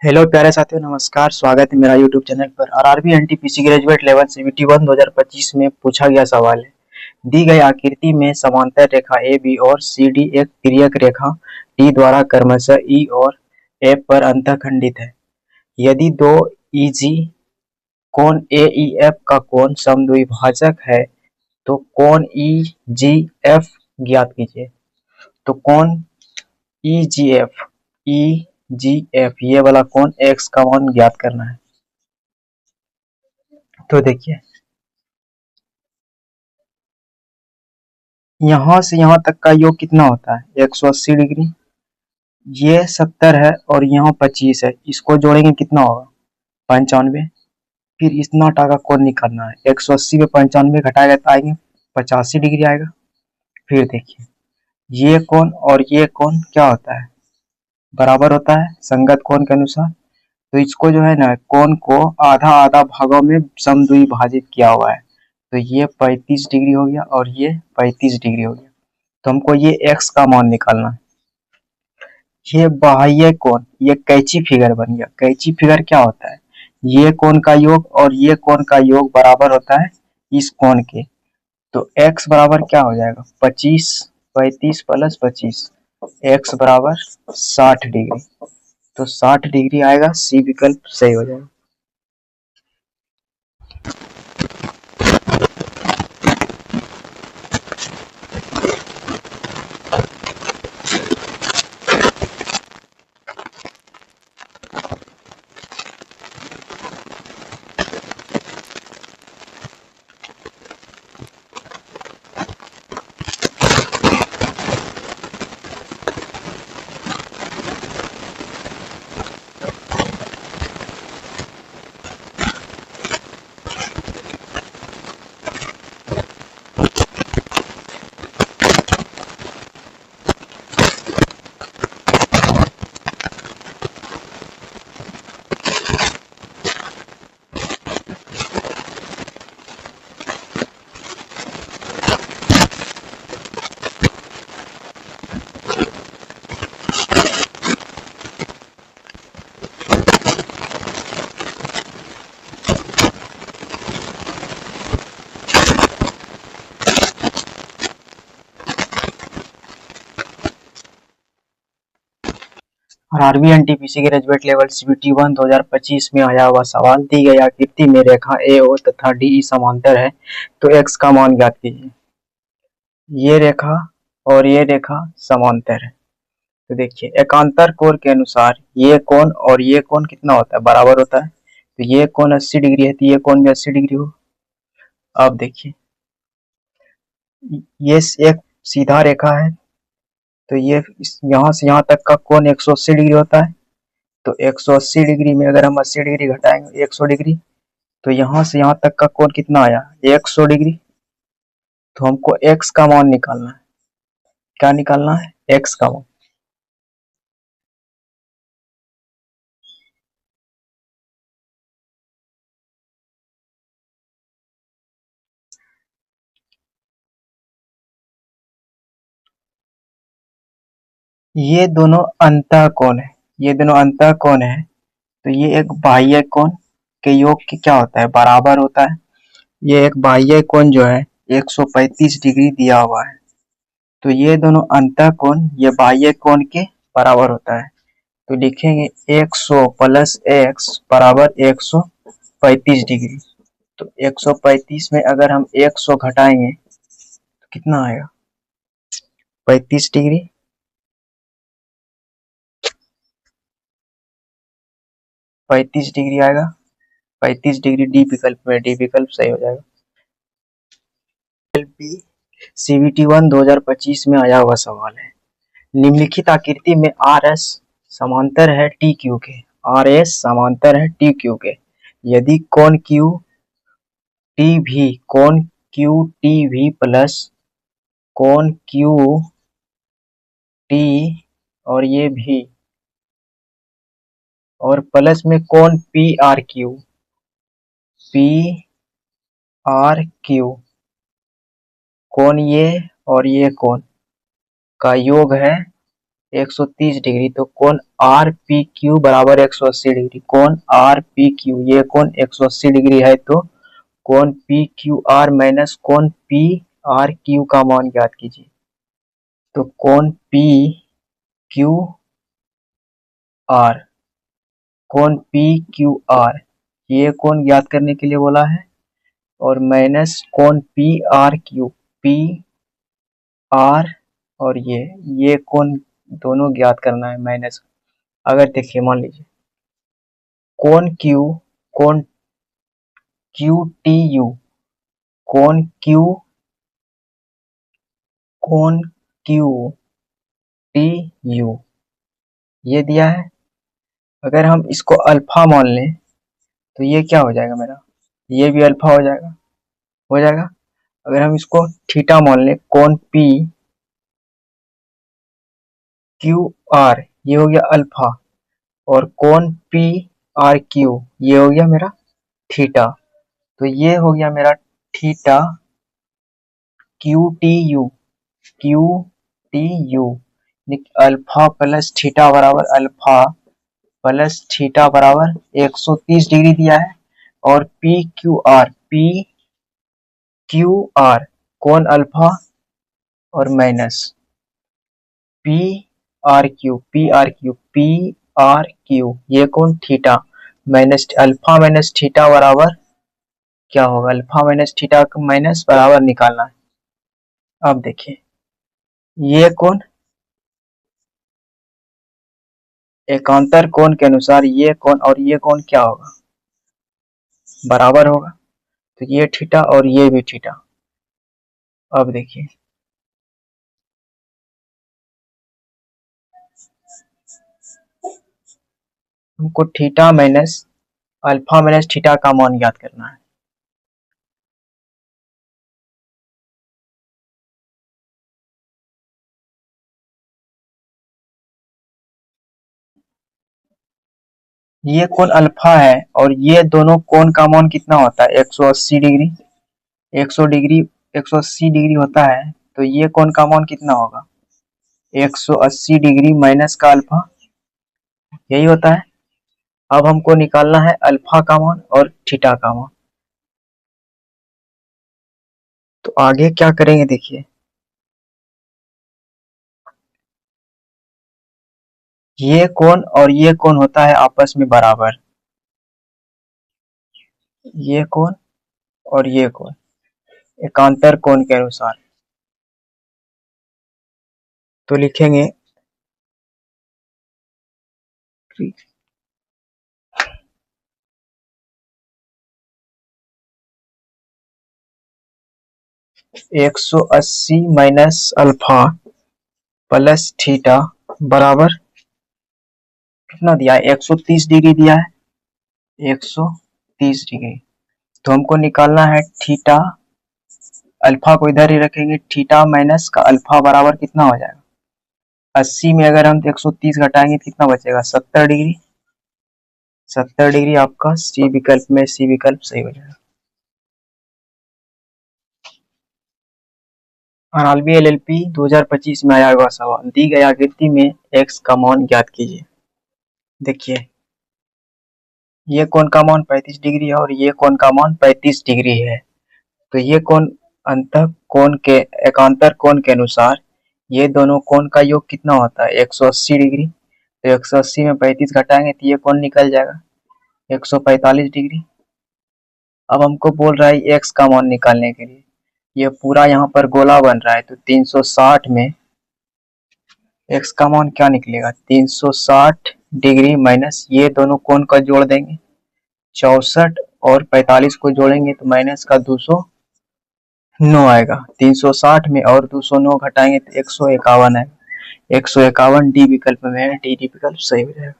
Hello प्यारे साथियों, नमस्कार। स्वागत है मेरा यूट्यूब चैनल पर। RRB NTPC graduate level CBT 1 2025 में पूछा गया सवाल है। दी गई आकृति में समांतर रेखा ए बी और सी डी एक तिर्यक रेखा डी द्वारा क्रमशः ई और एफ पर अंतःखंडित है। यदि दो ईजी कोण ए ई एफ का कोण समद्विभाजक है तो कोण ई जी एफ ज्ञात कीजिए। तो कोण ई जी एफ ये वाला कोण एक्स का मान ज्ञात करना है। तो देखिए, यहाँ से यहाँ तक का योग कितना होता है 180 डिग्री। ये 70 है और यहाँ 25 है, इसको जोड़ेंगे कितना होगा 95। फिर इस नाटा का कोण निकालना है। 180 में 95 घटाएगा तो आएंगे 85 डिग्री आएगा। फिर देखिए, ये कोण और ये कोण क्या होता है, बराबर होता है संगत कोण के अनुसार। तो इसको जो है ना, कोण को आधा आधा भागों में समद्विभाजित किया हुआ है। तो ये 35 डिग्री हो गया और ये 35 डिग्री हो गया। तो हमको ये x का मान निकालना है। ये बाह्य कोण, ये कैंची फिगर बन गया। कैंची फिगर क्या होता है, ये कोण का योग और ये कोण का योग बराबर होता है इस कोण के। तो x बराबर क्या हो जाएगा 25, 35 प्लस 25, x बराबर 60 डिग्री। तो 60 डिग्री आएगा, सी विकल्प सही हो जाएगा। RRB NTPC graduate level CBT 1 2025 में आया हुआ सवाल। दी गई आकृति में रेखा ए ओ तथा डी समांतर है तो एक्स का मान ज्ञात कीजिए। ये रेखा और ये रेखा समांतर है। तो देखिए, एकांतर कोण के अनुसार ये कोण और ये कोण कितना होता है, बराबर होता है। तो ये कोण 80 डिग्री है तो ये कोण भी 80 डिग्री हो। अब देखिए, ये एक सीधा रेखा है तो ये यहाँ से यहाँ तक का कोण 180 डिग्री होता है। तो 180 डिग्री में अगर हम 80 डिग्री घटाएंगे 100 डिग्री, तो यहाँ से यहाँ तक का कोण कितना आया 100 डिग्री। तो हमको x का मान निकालना है। क्या निकालना है, x का मान। ये दोनों अंतः कोण है, ये दोनों अंतः कोण है। तो ये एक बाह्य कोण के योग की क्या होता है, बराबर होता है। ये एक बाह्य कोण जो है 135 डिग्री दिया हुआ है। तो ये दोनों अंतः कोण ये बाह्य कोण के बराबर होता है। तो लिखेंगे 100 प्लस x बराबर 135 डिग्री। तो 135 में अगर हम 100 घटाएंगे तो कितना आएगा 35 डिग्री। 35 डिग्री आएगा, 35 डिग्री डी विकल्प में, डी विकल्प सही हो जाएगा। एलपी सीवीटी 1 2025 में आया हुआ सवाल है। निम्नलिखित आकृति में आर एस समांतर है टी क्यू के। आर एस समांतर है टी क्यू के। यदि कोण क्यू टी भी, कोण क्यू टी भी प्लस कोण क्यू टी और ये भी, और प्लस में कोण P R Q, P R Q, कोण ये और ये कोण का योग है 130 डिग्री, तो कोण आर पी क्यू बराबर 180 डिग्री। कोण आर पी क्यू, ये कोण 180 डिग्री है, तो कोण पी क्यू आर माइनस कोण पी आर क्यू का मान ज्ञात कीजिए। तो कोण पी क्यू आर, कोण पी क्यू आर, ये कोण ज्ञात करने के लिए बोला है, और माइनस कोण P R Q, P R और ये कोण दोनों ज्ञात करना है माइनस। अगर देखिए मान लीजिए कोण क्यू, कोण क्यू टी यू, कोण क्यू, कोण क्यू टी यू ये दिया है। अगर हम इसको अल्फा मान लें तो ये क्या हो जाएगा मेरा, ये भी अल्फा हो जाएगा। अगर हम इसको थीटा मान लें, कोण पी क्यू आर ये हो गया अल्फा, और कोण पी आर क्यू ये हो गया मेरा थीटा। तो ये हो गया मेरा theta Q T U, Q T U, alpha plus theta बराबर अल्फा प्लस थीटा बराबर 130 डिग्री दिया है। और पी क्यू आर कोण अल्फा और माइनस पी आर क्यू ये कोण theta, minus alpha minus theta बराबर क्या होगा, अल्फा माइनस थीटा का माइनस बराबर निकालना है। अब देखिए ये कोण एकांतर कोण के अनुसार ये कोण और ये कोण क्या होगा, बराबर होगा। तो ये थीटा और ये भी थीटा। अब देखिए हमको theta minus alpha minus theta का मान ज्ञात करना है। ये कोण अल्फा है और ये दोनों कोण का मान कितना होता है, 180 डिग्री। 180 डिग्री होता है, तो ये कोण का मान कितना होगा, 180 डिग्री माइनस का अल्फा, यही होता है। अब हमको निकालना है अल्फा का मान और थीटा का मान। तो आगे क्या करेंगे देखिए, ये कोण और ये कोण होता है आपस में बराबर, ये कोण और ये कोण एकांतर कोण के अनुसार। तो लिखेंगे 180 माइनस अल्फा प्लस थीटा बराबर कितना दिया है, 130 डिग्री दिया है, 130 डिग्री। तो हमको निकालना है थीटा, अल्फा को इधर ही रखेंगे, थीटा माइनस का अल्फा बराबर कितना हो जाएगा, 80 में अगर हम 130 घटाएंगे तो कितना बचेगा, 70 डिग्री। 70 डिग्री आपका सी विकल्प में, सी विकल्प सही हो जाएगा। आरआरबी एलएलपी 2025 में आया हुआ सवाल, दी गई आकृति में एक्स का मान ज्ञात कीजिए। देखिए ये कोण का मान 35 डिग्री है और ये कोण का मान 35 डिग्री है। तो ये कोण अंतः कोण के एकांतर कोण के अनुसार ये दोनों कोण का योग कितना होता है, 180 डिग्री। तो 180 में 35 घटाएंगे तो ये कोण निकल जाएगा 145 डिग्री। अब हमको बोल रहा है एक्स का मान निकालने के लिए, ये पूरा यहाँ पर गोला बन रहा है, तो 360 में एक्स का मान क्या निकलेगा, 360 डिग्री माइनस ये दोनों कोण का जोड़ देंगे 64 और 45 को जोड़ेंगे तो माइनस का 209 आएगा। 360 में और 209 घटाएंगे तो 151 आएगा। 151 डी विकल्प में है, डी विकल्प सही हो जाएगा।